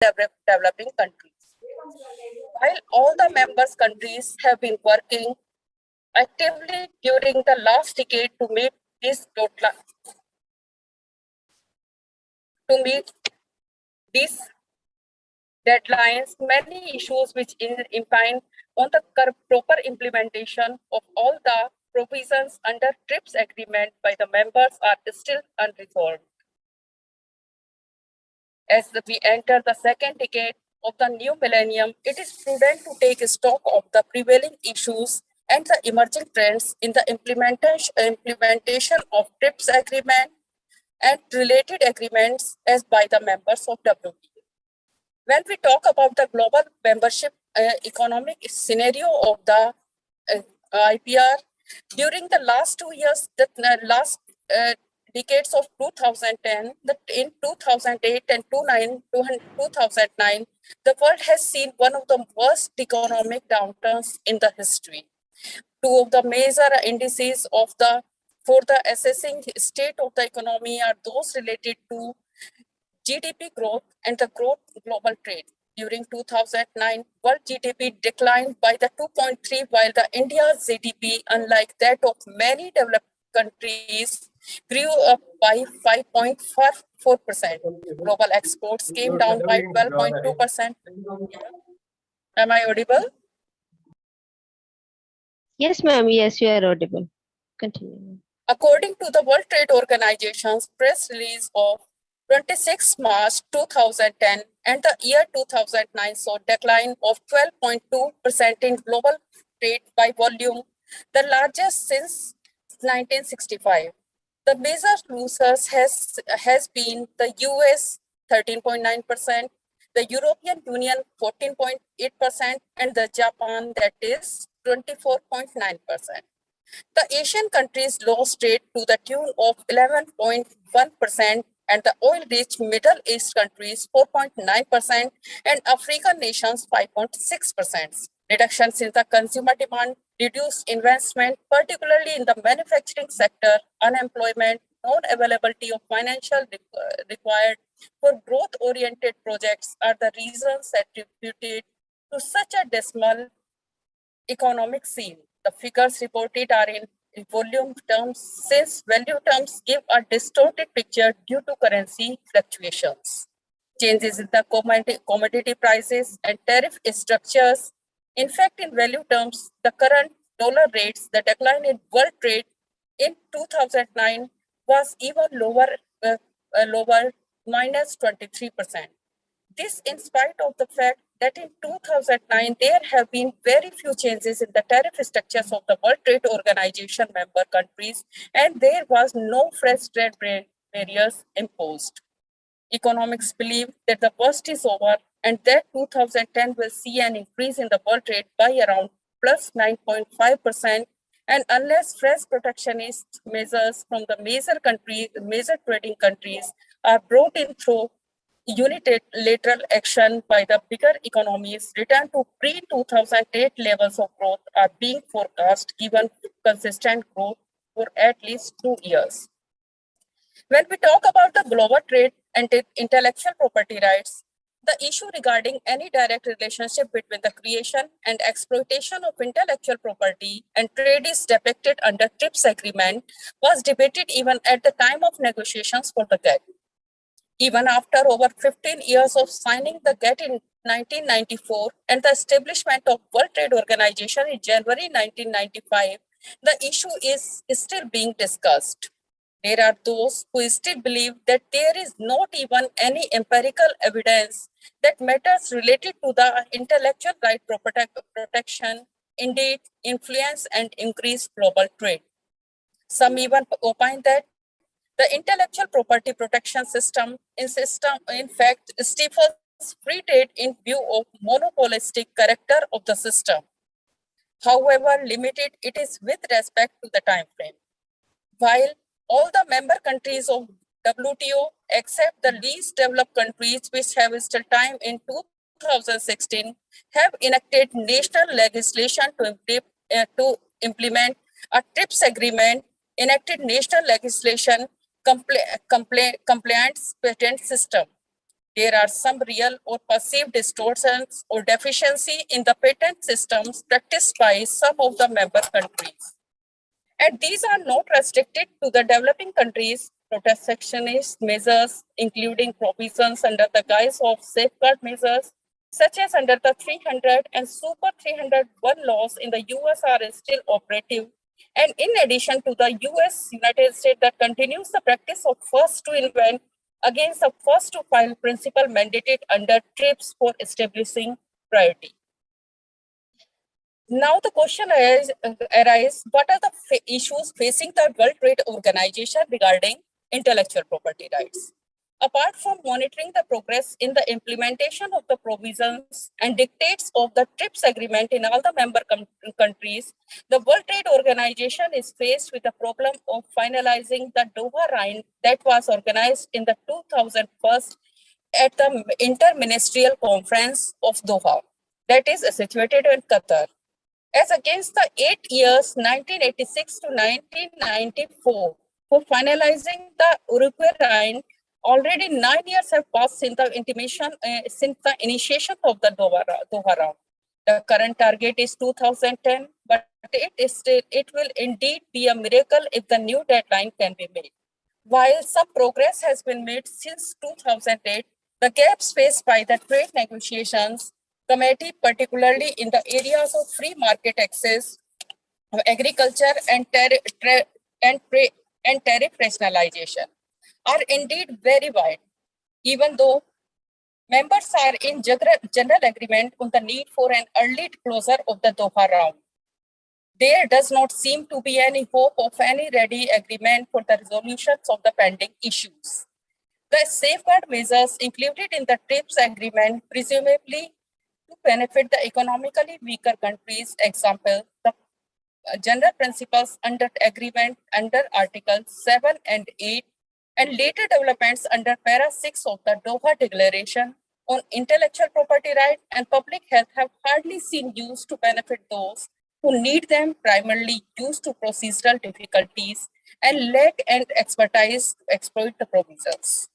developing countries. While all the members countries have been working actively during the last decade to meet these deadlines, many issues which impede on the proper implementation of all the provisions under TRIPS agreement by the members are still unresolved. As we enter the second decade of the new millennium, it is prudent to take stock of the prevailing issues and the emerging trends in the implementation of TRIPS agreement and related agreements as by the members of WTO. When we talk about the global membership economic scenario of the IPR, during the last 2 years, the last decades of 2010, in 2008 and 2009, the world has seen one of the worst economic downturns in the history. Two of the major indices for the assessing state of the economy are those related to GDP growth and the growth global trade. During 2009, world GDP declined by the 2.3, while the India's GDP, unlike that of many developed countries, grew up by 5.4%. Global exports came down by 12.2%. Am I audible? Yes, ma'am. Yes, you are audible. Continue. According to the World Trade Organization's press release of 26 March 2010 and the year 2009 saw decline of 12.2% in global trade by volume, the largest since 1965. The major losers has been the US 13.9%, the European Union 14.8%, and the Japan that is 24.9%. The Asian countries lost trade to the tune of 11.1%, and the oil-rich Middle East countries 4.9%, and African nations 5.6%. Reductions in the consumer demand, reduced investment, particularly in the manufacturing sector, unemployment, non-availability of financial required for growth-oriented projects are the reasons attributed to such a dismal economic scene. The figures reported are in volume terms, since value terms give a distorted picture due to currency fluctuations. Changes in the commodity prices and tariff structures. In fact, in value terms, the current dollar rates, the decline in world trade in 2009 was even lower, minus 23%. This in spite of the fact that in 2009, there have been very few changes in the tariff structures of the World Trade Organization member countries, and there was no fresh trade barriers imposed. Economics believe that the worst is over and that 2010 will see an increase in the world trade by around plus 9.5%, and unless fresh protectionist measures from the major trading countries are brought in through unilateral action by the bigger economies, return to pre-2008 levels of growth are being forecast given consistent growth for at least 2 years. When we talk about the global trade and intellectual property rights, the issue regarding any direct relationship between the creation and exploitation of intellectual property and trade is depicted under TRIPS agreement was debated even at the time of negotiations for the GATT. Even after over 15 years of signing the GATT in 1994 and the establishment of World Trade Organization in January 1995, the issue is still being discussed. There are those who still believe that there is not even any empirical evidence that matters related to the intellectual right protection indeed influence and increase global trade. Some even opine that the intellectual property protection system, in fact, stifles free trade in view of monopolistic character of the system. However limited it is with respect to the time frame. While all the member countries of WTO, except the least developed countries which have still time in 2016, have enacted national legislation to implement a TRIPS agreement, enacted national legislation compliance patent system. there are some real or perceived distortions or deficiency in the patent systems practiced by some of the member countries. And these are not restricted to the developing countries. Protectionist measures, including provisions under the guise of safeguard measures, such as under the 300 and Super 301 laws in the US, are still operative. And in addition to the United States that continues the practice of first to invent against the first to file principle mandated under TRIPS for establishing priority. Now the question arises, what are the issues facing the World Trade Organization regarding intellectual property rights? Apart from monitoring the progress in the implementation of the provisions and dictates of the TRIPS agreement in all the member countries, the World Trade Organization is faced with the problem of finalizing the Doha round that was organized in the 2001 at the Interministerial Conference of Doha, that is situated in Qatar. As against the 8 years 1986 to 1994 for finalizing the Uruguay round, already 9 years have passed since the initiation of the Doha round. The current target is 2010, but it will indeed be a miracle if the new deadline can be made. While some progress has been made since 2008, the gaps faced by the trade negotiations committee, particularly in the areas of free market access, agriculture, and tariff rationalization, are indeed very wide, even though members are in general agreement on the need for an early closure of the Doha round. There does not seem to be any hope of any ready agreement for the resolutions of the pending issues. The safeguard measures included in the TRIPS agreement presumably to benefit the economically weaker countries. Example, the general principles under agreement under Articles 7 and 8 and later developments under Para 6 of the Doha Declaration on Intellectual Property Rights and Public Health have hardly seen used to benefit those who need them, primarily due to procedural difficulties and lack and expertise to exploit the provisions.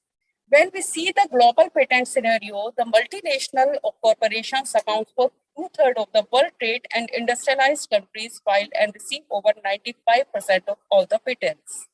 When we see the global patent scenario, the multinational corporations account for 2/3 of the world trade, and industrialized countries file and receive over 95% of all the patents.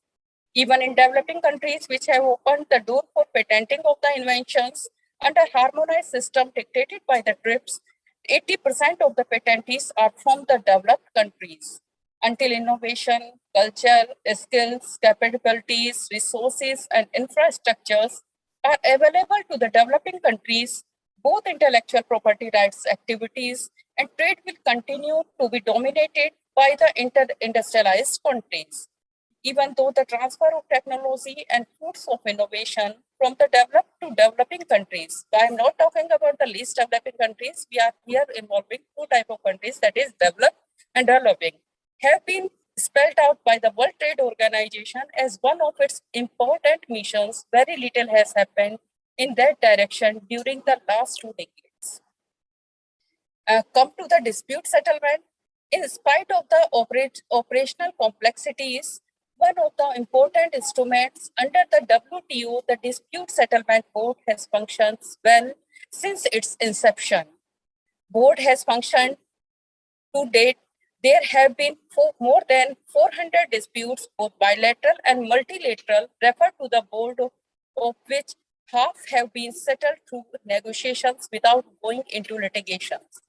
Even in developing countries which have opened the door for patenting of the inventions under harmonized system dictated by the TRIPS, 80% of the patentees are from the developed countries. Until innovation, culture, skills, capabilities, resources, and infrastructures are available to the developing countries, both intellectual property rights activities and trade will continue to be dominated by the industrialized countries. Even though the transfer of technology and fruits of innovation from the developed to developing countries, I am not talking about the least developing countries, we are here involving two types of countries, that is developed and developing, have been spelled out by the World Trade Organization as one of its important missions. Very little has happened in that direction during the last 2 decades. Come to the dispute settlement. In spite of the operational complexities, one of the important instruments under the WTO, the Dispute Settlement Board, has functioned well since its inception. Board has functioned to date. There have been more than 400 disputes, both bilateral and multilateral, referred to the board, of which half have been settled through negotiations without going into litigations.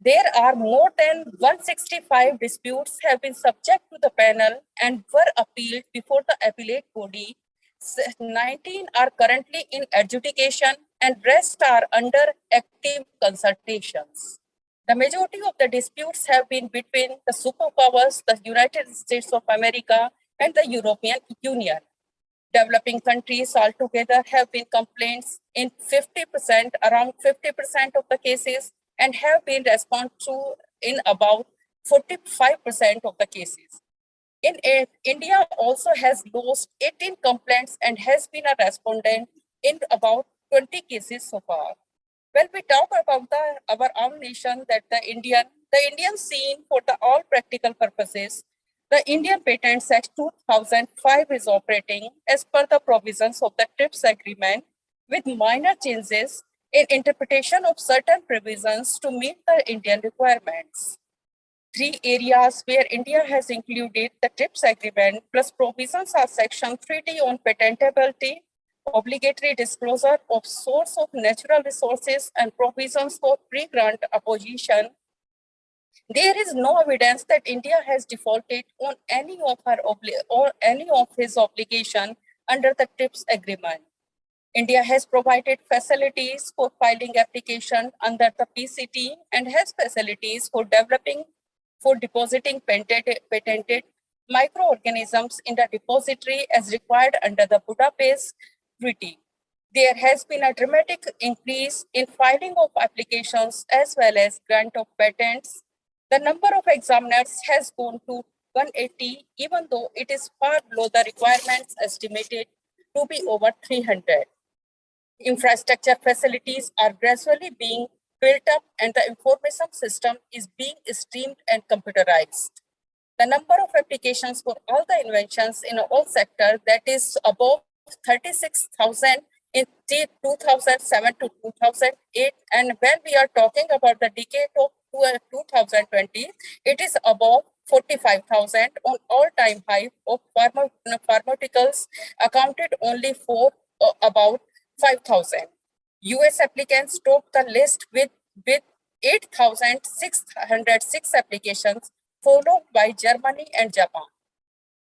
There are more than 165 disputes have been subject to the panel and were appealed before the appellate body. 19 are currently in adjudication and rest are under active consultations. The majority of the disputes have been between the superpowers, the United States of America and the European Union. Developing countries altogether have been complaints in 50%, around 50% of the cases, and have been responded to in about 45% of the cases. In India also has lost 18 complaints and has been a respondent in about 20 cases so far. When we talk about our own nation, that the Indian scene, for the all practical purposes, the Indian Patents Act 2005 is operating as per the provisions of the TRIPS agreement, with minor changes in interpretation of certain provisions to meet the Indian requirements. Three areas where India has included the TRIPS agreement plus provisions are Section 3D on patentability, obligatory disclosure of source of natural resources, and provisions for pre-grant opposition. There is no evidence that India has defaulted on any of his obligation under the TRIPS agreement. India has provided facilities for filing application under the PCT and has facilities for depositing patented microorganisms in the depository as required under the Budapest Treaty. There has been a dramatic increase in filing of applications as well as grant of patents. The number of examiners has gone to 180, even though it is far below the requirements estimated to be over 300. Infrastructure facilities are gradually being built up and the information system is being streamed and computerized. The number of applications for all the inventions in all sectors, that is above 36,000 in 2007 to 2008. And when we are talking about the decade of 2020, it is above 45,000 on all-time high of pharmaceuticals accounted only for about 5,000. US applicants topped the list with 8,606 applications, followed by Germany and Japan.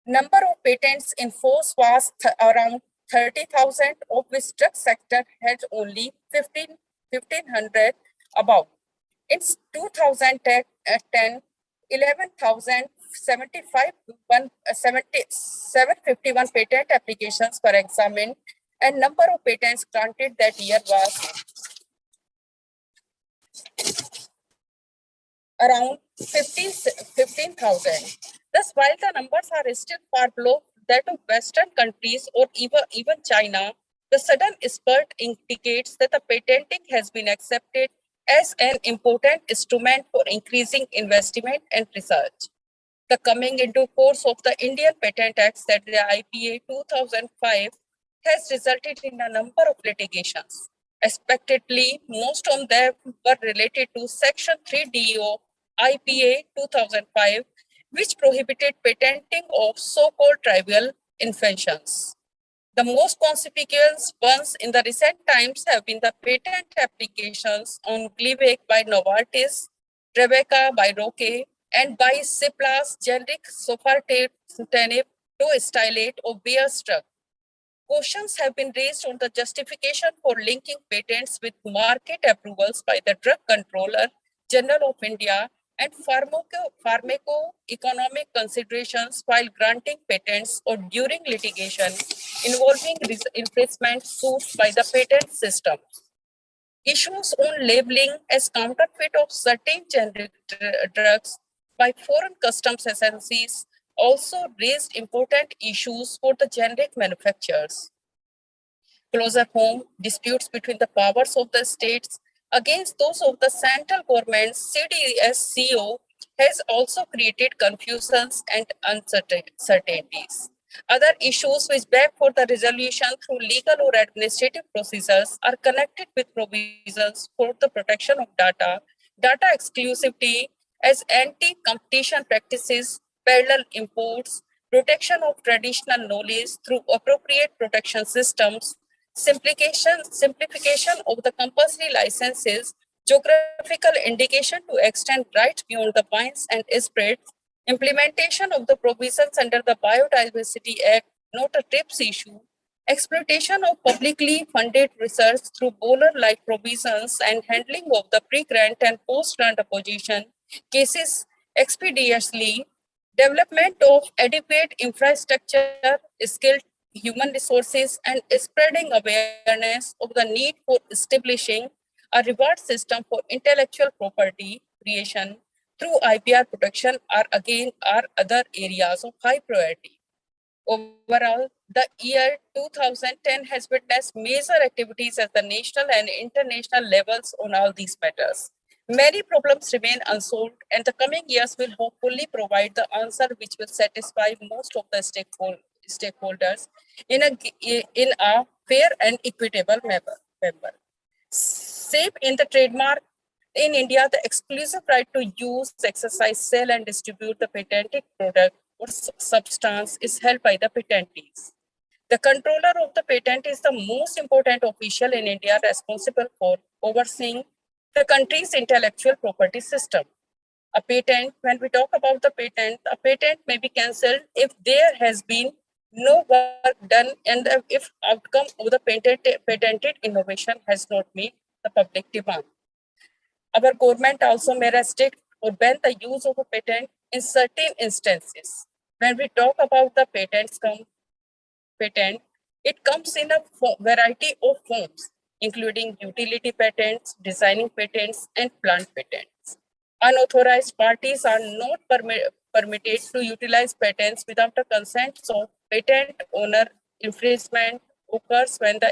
Number of patents in force was around 30,000, of which drug sector had only 1,500 about. In 2010, 751 patent applications were examined, and number of patents granted that year was around 15,000. Thus, while the numbers are still far below that of Western countries or even China, the sudden spurt indicates that the patenting has been accepted as an important instrument for increasing investment and research. The coming into force of the Indian Patent Act, that the IPA 2005, has resulted in a number of litigations. Expectedly, most of them were related to Section 3D of IPA 2005, which prohibited patenting of so-called trivial inventions. The most conspicuous ones in the recent times have been the patent applications on Gleevec by Novartis, Rebecca by Roche, and by Cipla's generic sofartanib to stylate of Bayer's drug. Questions have been raised on the justification for linking patents with market approvals by the Drug Controller General of India and pharmacoeconomic considerations while granting patents or during litigation involving infringement suits by the patent system. Issues on labeling as counterfeit of certain generic drugs by foreign customs agencies also raised important issues for the generic manufacturers. Closer home, disputes between the powers of the states against those of the central government CDSCO has also created confusions and uncertainties. Other issues which beg for the resolution through legal or administrative procedures are connected with provisions for the protection of data exclusivity as anti-competition practices, parallel imports, protection of traditional knowledge through appropriate protection systems, simplification of the compulsory licenses, geographical indication to extend rights beyond the points and spreads, implementation of the provisions under the Biodiversity Act, not a TRIPS issue, exploitation of publicly funded research through bowler-like provisions, and handling of the pre-grant and post-grant opposition cases expeditiously, development of adequate infrastructure, skilled human resources, and spreading awareness of the need for establishing a reward system for intellectual property creation through IPR protection are other areas of high priority. Overall, the year 2010 has witnessed major activities at the national and international levels on all these matters. Many problems remain unsolved, and the coming years will hopefully provide the answer which will satisfy most of the stakeholders in a fair and equitable manner. Same in the trademark. In India, the exclusive right to use, exercise, sell, and distribute the patented product or substance is held by the patentees. The controller of the patent is the most important official in India responsible for overseeing the country's intellectual property system. A patent, when we talk about the patent, a patent may be cancelled if there has been no work done and if outcome of the patented innovation has not met the public demand. Our government also may restrict or ban the use of a patent in certain instances. When we talk about the patent, it comes in a variety of forms, including utility patents, designing patents, and plant patents. Unauthorized parties are not permitted to utilize patents without the consent, so patent owner infringement occurs when the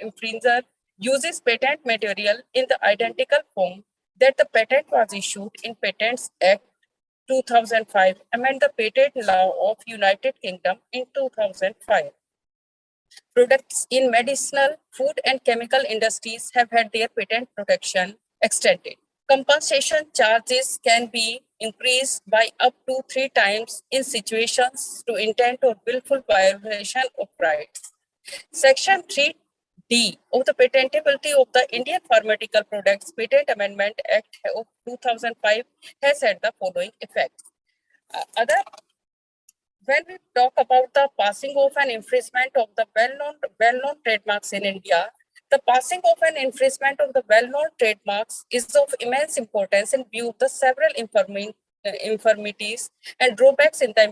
infringer uses patent material in the identical form that the patent was issued in Patents Act 2005, amend the patent law of United Kingdom in 2005. Products in medicinal, food and chemical industries have had their patent protection extended. Compensation charges can be increased by up to 3 times in situations to intent or willful violation of rights. Section 3D of the Patentability of the Indian Pharmaceutical Products Patent Amendment Act of 2005 has had the following effects. When we talk about the passing of an infringement of the well-known trademarks in India, the passing of an infringement of the well-known trademarks is of immense importance in view of the several infirmities and drawbacks in the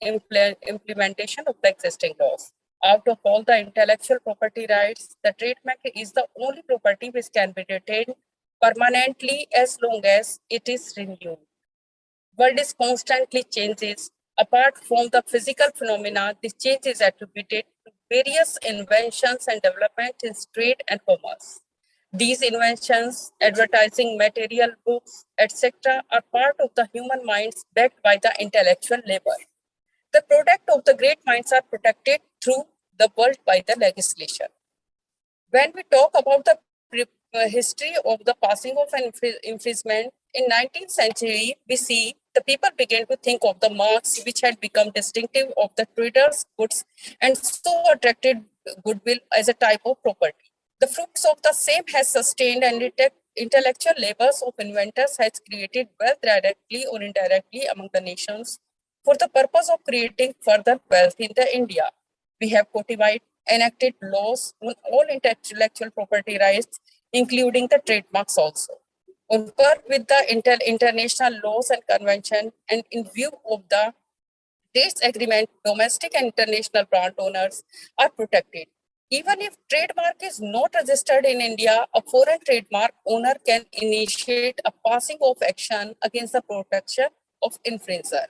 implementation of the existing laws. Out of all the intellectual property rights, the trademark is the only property which can be retained permanently as long as it is renewed. World is constantly changes. Apart from the physical phenomena, this change is attributed to various inventions and developments in trade and commerce. These inventions, advertising material, books, etc., are part of the human minds backed by the intellectual labor. The product of the great minds are protected through the world by the legislation. When we talk about the history of the passing of an infringement, in 19th century, we see the people began to think of the marks which had become distinctive of the traders' goods and so attracted goodwill as a type of property. The fruits of the same has sustained and intellectual labors of inventors has created wealth directly or indirectly among the nations for the purpose of creating further wealth in the India. We have codified, enacted laws on all intellectual property rights, including the trademarks also. On par with the international laws and convention, and in view of the TASTE agreement, domestic and international brand owners are protected. Even if trademark is not registered in India, a foreign trademark owner can initiate a passing of action against the of infringer.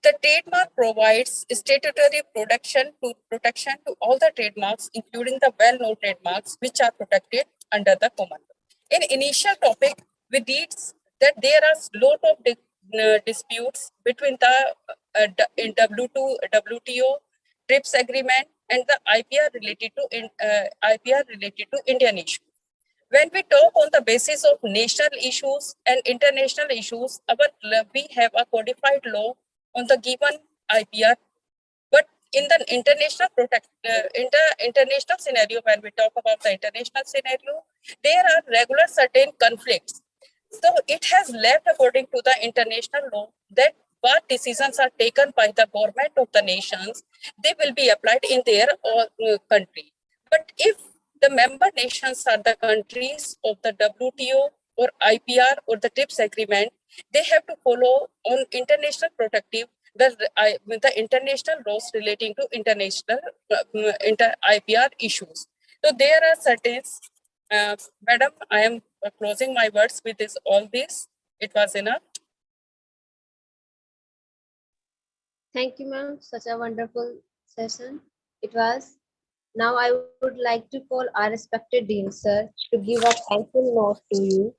The trademark provides statutory protection to all the trademarks, including the well-known trademarks, which are protected under the common law. In initial topic, we did that there are lot of disputes between the in WTO, TRIPS agreement, and the IPR related to Indian issues. When we talk on the basis of national issues and international issues, we have a codified law on the given IPR. But in the international scenario, when we talk about the international scenario, there are regular certain conflicts. So it has left, according to the international law, that what decisions are taken by the government of the nations, they will be applied in their country. But if the member nations are the countries of the WTO or IPR or the TRIPS agreement, they have to follow on international protective the international laws relating to international IPR issues. So there are certain, madam, I am closing my words with this. All this, it was enough. Thank you, ma'am. Such a wonderful session. It was. Now I would like to call our respected Dean, sir, to give a thankful note to you.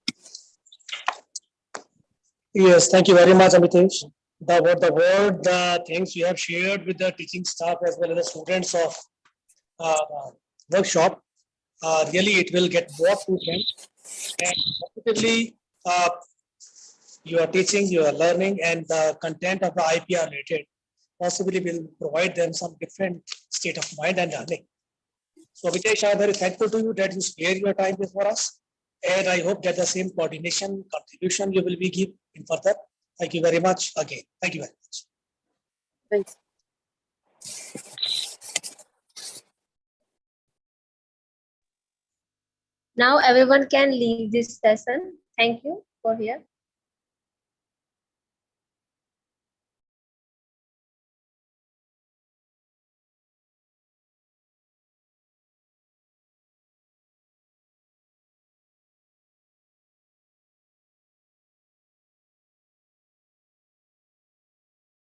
Yes, thank you very much, Amitesh. the things you have shared with the teaching staff as well as the students of workshop. Really, it will get more to them. And particularly, you are teaching, you are learning, and the content of the IPR related possibly will provide them some different state of mind and learning. So, Vitesh, I'm very thankful to you that you spare your time before us. And I hope that the same coordination contribution you will be give in further. Thank you very much again. Thank you very much. Thanks. Now everyone can leave this session. Thank you for here.